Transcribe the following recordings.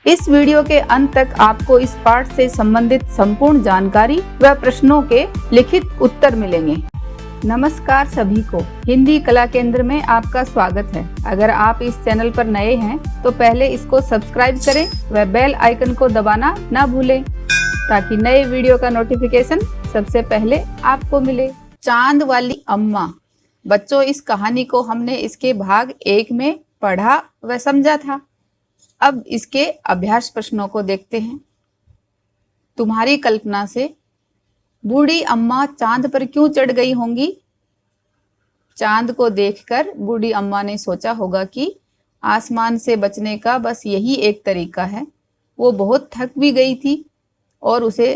इस वीडियो के अंत तक आपको इस पाठ से संबंधित संपूर्ण जानकारी व प्रश्नों के लिखित उत्तर मिलेंगे। नमस्कार सभी को, हिंदी कला केंद्र में आपका स्वागत है। अगर आप इस चैनल पर नए हैं तो पहले इसको सब्सक्राइब करें व बेल आइकन को दबाना ना भूलें ताकि नए वीडियो का नोटिफिकेशन सबसे पहले आपको मिले। चांद वाली अम्मा। बच्चों, इस कहानी को हमने इसके भाग 1 में पढ़ा व समझा था। अब इसके अभ्यास प्रश्नों को देखते हैं। तुम्हारी कल्पना से बूढ़ी अम्मा चांद पर क्यों चढ़ गई होंगी? चांद को देखकर बूढ़ी अम्मा ने सोचा होगा कि आसमान से बचने का बस यही एक तरीका है। वो बहुत थक भी गई थी और उसे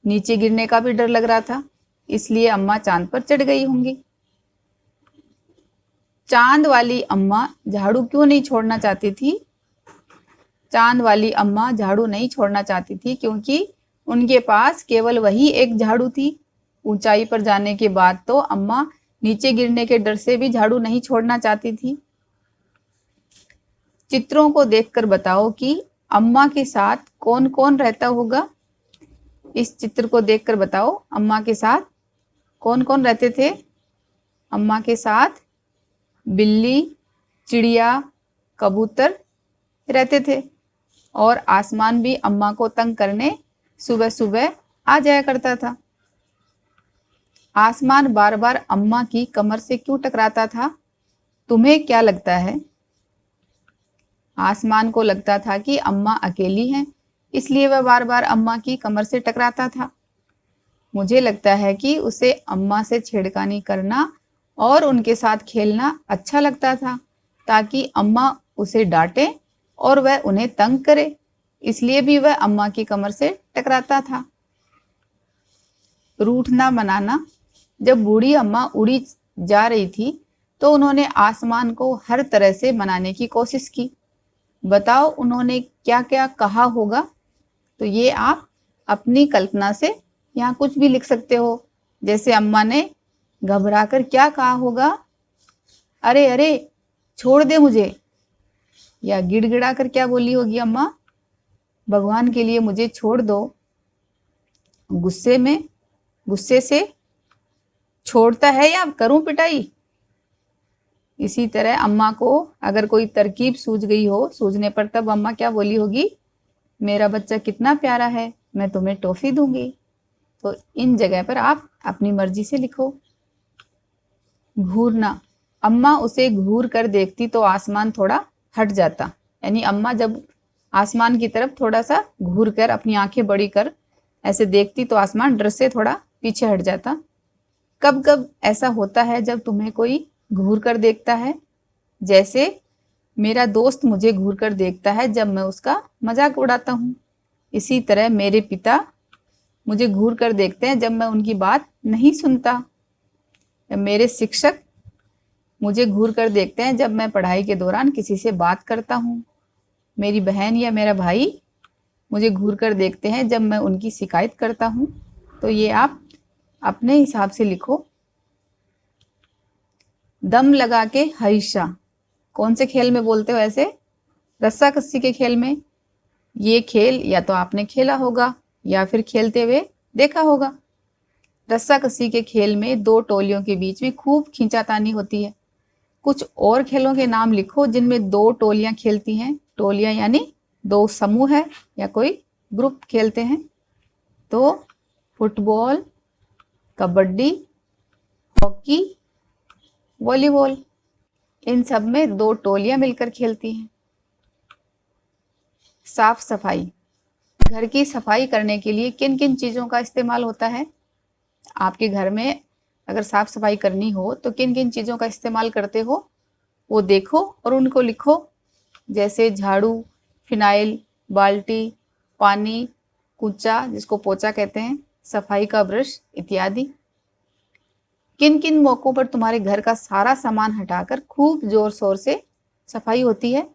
नीचे गिरने का भी डर लग रहा था, इसलिए अम्मा चांद पर चढ़ गई होंगी। चांद वाली अम्मा झाड़ू क्यों नहीं छोड़ना चाहती थी? चांद वाली अम्मा झाड़ू नहीं छोड़ना चाहती थी क्योंकि उनके पास केवल वही एक झाड़ू थी। ऊंचाई पर जाने के बाद तो अम्मा नीचे गिरने के डर से भी झाड़ू नहीं छोड़ना चाहती थी। चित्रों को देखकर बताओ कि अम्मा के साथ कौन कौन रहता होगा। इस चित्र को देखकर बताओ अम्मा के साथ कौन कौन रहते थे। अम्मा के साथ बिल्ली, चिड़िया, कबूतर रहते थे और आसमान भी अम्मा को तंग करने सुबह सुबह आ जाया करता था। आसमान बार बार अम्मा की कमर से क्यों टकराता था? तुम्हें क्या लगता है? आसमान को लगता था कि अम्मा अकेली हैं, इसलिए वह बार बार अम्मा की कमर से टकराता था। मुझे लगता है कि उसे अम्मा से छेड़खानी करना और उनके साथ खेलना अच्छा लगता था ताकि अम्मा उसे डांटे और वह उन्हें तंग करे, इसलिए भी वह अम्मा की कमर से टकराता था। रूठना मनाना। जब बूढ़ी अम्मा उड़ी जा रही थी तो उन्होंने आसमान को हर तरह से मनाने की कोशिश की। बताओ उन्होंने क्या क्या कहा होगा? तो ये आप अपनी कल्पना से यहाँ कुछ भी लिख सकते हो। जैसे अम्मा ने घबराकर क्या कहा होगा? अरे अरे छोड़ दे मुझे। या गिड़गिड़ा कर क्या बोली होगी अम्मा? भगवान के लिए मुझे छोड़ दो। गुस्से से छोड़ता है या करूं पिटाई? इसी तरह अम्मा को अगर कोई तरकीब सूझ गई हो, सूझने पर तब अम्मा क्या बोली होगी? मेरा बच्चा कितना प्यारा है, मैं तुम्हें टॉफी दूंगी। तो इन जगह पर आप अपनी मर्जी से लिखो। घूरना। अम्मा उसे घूर कर देखती तो आसमान थोड़ा हट जाता। यानी अम्मा जब आसमान की तरफ थोड़ा सा घूर कर अपनी आंखें बड़ी कर ऐसे देखती तो आसमान डर से थोड़ा पीछे हट जाता। कब कब ऐसा होता है जब तुम्हें कोई घूर कर देखता है? जैसे मेरा दोस्त मुझे घूर कर देखता है जब मैं उसका मजाक उड़ाता हूँ। इसी तरह मेरे पिता मुझे घूर कर देखते हैं जब मैं उनकी बात नहीं सुनता। मेरे शिक्षक मुझे घूर कर देखते हैं जब मैं पढ़ाई के दौरान किसी से बात करता हूँ। मेरी बहन या मेरा भाई मुझे घूर कर देखते हैं जब मैं उनकी शिकायत करता हूँ। तो ये आप अपने हिसाब से लिखो। दम लगा के हईशा। कौन से खेल में बोलते हो ऐसे? रस्सा कस्सी के खेल में। ये खेल या तो आपने खेला होगा या फिर खेलते हुए देखा होगा। रस्सा कस्सी के खेल में 2 टोलियों के बीच में खूब खींचातानी होती है। कुछ और खेलों के नाम लिखो जिनमें 2 टोलियां खेलती हैं। टोलियां यानी 2 समूह है या कोई ग्रुप खेलते हैं। तो फुटबॉल, कबड्डी, हॉकी, वॉलीबॉल, इन सब में 2 टोलियां मिलकर खेलती हैं। साफ सफाई। घर की सफाई करने के लिए किन किन चीज़ों का इस्तेमाल होता है? आपके घर में अगर साफ सफाई करनी हो तो किन किन चीज़ों का इस्तेमाल करते हो वो देखो और उनको लिखो। जैसे झाड़ू, फिनाइल, बाल्टी, पानी, कूचा जिसको पोचा कहते हैं, सफाई का ब्रश इत्यादि। किन किन मौकों पर तुम्हारे घर का सारा सामान हटाकर खूब जोर शोर से सफाई होती है?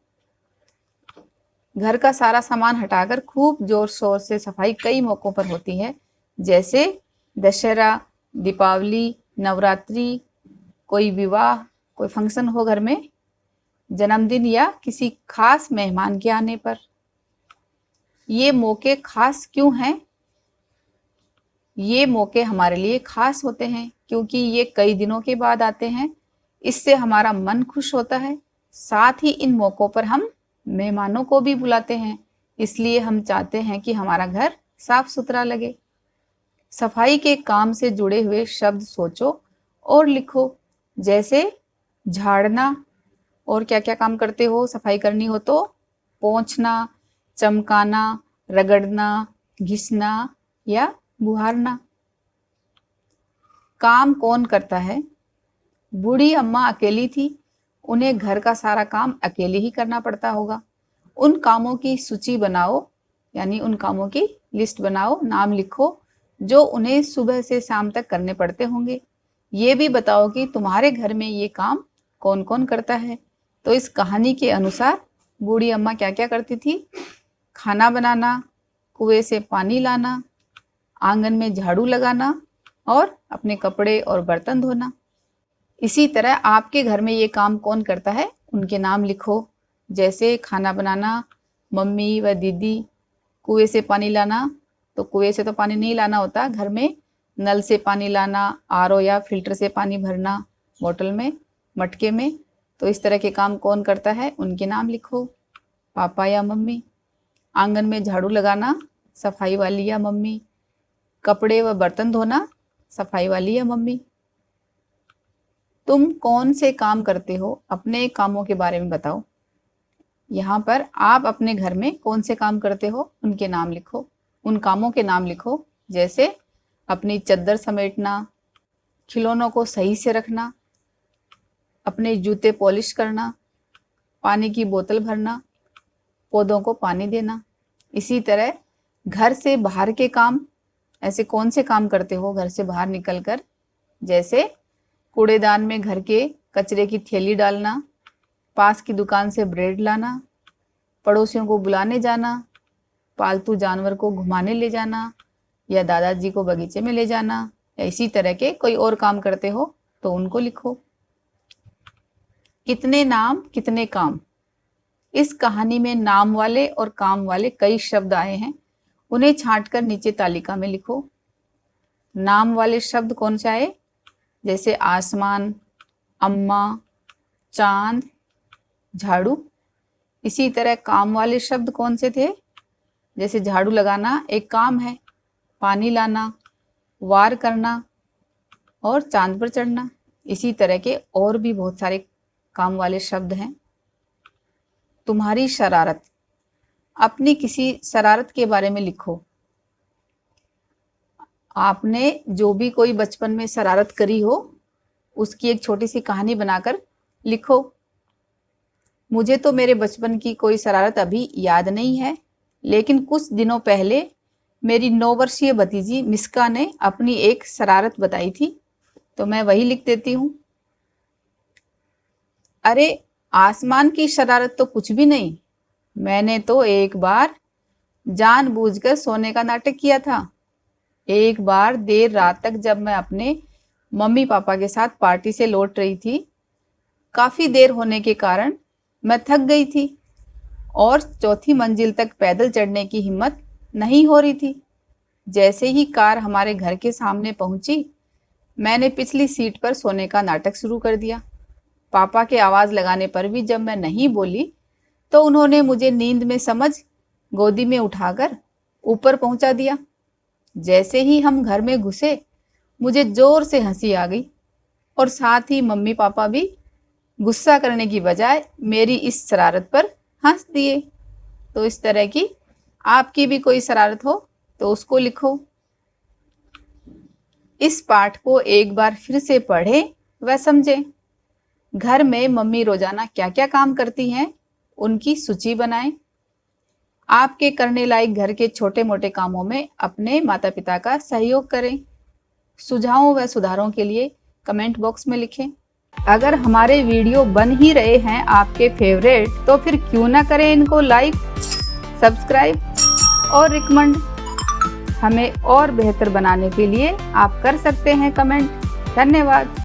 घर का सारा सामान हटाकर खूब जोर शोर से सफाई कई मौकों पर होती है, जैसे दशहरा, दीपावली, नवरात्रि, कोई विवाह, कोई फंक्शन हो घर में, जन्मदिन या किसी खास मेहमान के आने पर। ये मौके खास क्यों हैं? ये मौके हमारे लिए खास होते हैं क्योंकि ये कई दिनों के बाद आते हैं। इससे हमारा मन खुश होता है। साथ ही इन मौक़ों पर हम मेहमानों को भी बुलाते हैं, इसलिए हम चाहते हैं कि हमारा घर साफ सुथरा लगे। सफाई के काम से जुड़े हुए शब्द सोचो और लिखो, जैसे झाड़ना। और क्या क्या काम करते हो सफाई करनी हो तो? पोंछना, चमकाना, रगड़ना, घिसना या बुहारना। काम कौन करता है? बूढ़ी अम्मा अकेली थी, उन्हें घर का सारा काम अकेले ही करना पड़ता होगा। उन कामों की सूची बनाओ, यानी उन कामों की लिस्ट बनाओ, नाम लिखो जो उन्हें सुबह से शाम तक करने पड़ते होंगे। ये भी बताओ कि तुम्हारे घर में ये काम कौन कौन करता है। तो इस कहानी के अनुसार बूढ़ी अम्मा क्या क्या करती थी? खाना बनाना, कुएं से पानी लाना, आंगन में झाड़ू लगाना और अपने कपड़े और बर्तन धोना। इसी तरह आपके घर में ये काम कौन करता है उनके नाम लिखो, जैसे खाना बनाना मम्मी व दीदी, कुएं से पानी लाना, तो कुएं से तो पानी नहीं लाना होता, घर में नल से पानी लाना, आरओ या फिल्टर से पानी भरना बोतल में, मटके में। तो इस तरह के काम कौन करता है उनके नाम लिखो, पापा या मम्मी। आंगन में झाड़ू लगाना, सफाई वाली या मम्मी। कपड़े व बर्तन धोना, सफाई वाली या मम्मी। तुम कौन से काम करते हो, अपने कामों के बारे में बताओ। यहाँ पर आप अपने घर में कौन से काम करते हो उनके नाम लिखो, उन कामों के नाम लिखो, जैसे अपनी चद्दर समेटना, खिलौनों को सही से रखना, अपने जूते पॉलिश करना, पानी की बोतल भरना, पौधों को पानी देना। इसी तरह घर से बाहर के काम, ऐसे कौन से काम करते हो घर से बाहर निकलकर, जैसे कूड़ेदान में घर के कचरे की थैली डालना, पास की दुकान से ब्रेड लाना, पड़ोसियों को बुलाने जाना, पालतू जानवर को घुमाने ले जाना या दादाजी को बगीचे में ले जाना, या इसी तरह के कोई और काम करते हो तो उनको लिखो। कितने नाम कितने काम। इस कहानी में नाम वाले और काम वाले कई शब्द आए हैं, उन्हें छांटकर नीचे तालिका में लिखो। नाम वाले शब्द कौन से आए, जैसे आसमान, अम्मा, चांद, झाड़ू। इसी तरह काम वाले शब्द कौन से थे, जैसे झाड़ू लगाना एक काम है, पानी लाना, वार करना और चांद पर चढ़ना। इसी तरह के और भी बहुत सारे काम वाले शब्द हैं। तुम्हारी शरारत। अपनी किसी शरारत के बारे में लिखो। आपने जो भी कोई बचपन में शरारत करी हो उसकी एक छोटी सी कहानी बनाकर लिखो। मुझे तो मेरे बचपन की कोई शरारत अभी याद नहीं है, लेकिन कुछ दिनों पहले मेरी 9 वर्षीय भतीजी मिस्का ने अपनी एक शरारत बताई थी, तो मैं वही लिख देती हूँ। अरे आसमान की शरारत तो कुछ भी नहीं, मैंने तो एक बार जानबूझकर सोने का नाटक किया था। एक बार देर रात तक जब मैं अपने मम्मी पापा के साथ पार्टी से लौट रही थी, काफ़ी देर होने के कारण मैं थक गई थी और चौथी मंजिल तक पैदल चढ़ने की हिम्मत नहीं हो रही थी। जैसे ही कार हमारे घर के सामने पहुंची, मैंने पिछली सीट पर सोने का नाटक शुरू कर दिया। पापा के आवाज़ लगाने पर भी जब मैं नहीं बोली तो उन्होंने मुझे नींद में समझ गोदी में उठाकर ऊपर पहुंचा दिया। जैसे ही हम घर में घुसे, मुझे जोर से हंसी आ गई और साथ ही मम्मी पापा भी गुस्सा करने की बजाय मेरी इस शरारत पर हंस दिए। तो इस तरह की आपकी भी कोई शरारत हो तो उसको लिखो। इस पाठ को एक बार फिर से पढ़ें व समझें। घर में मम्मी रोजाना क्या क्या काम करती हैं उनकी सूची बनाएं। आपके करने लायक घर के छोटे मोटे कामों में अपने माता पिता का सहयोग करें। सुझावों व सुधारों के लिए कमेंट बॉक्स में लिखें। अगर हमारे वीडियो बन ही रहे हैं आपके फेवरेट, तो फिर क्यों ना करें इनको लाइक, सब्सक्राइब और रिकमेंड। हमें और बेहतर बनाने के लिए आप कर सकते हैं कमेंट। धन्यवाद।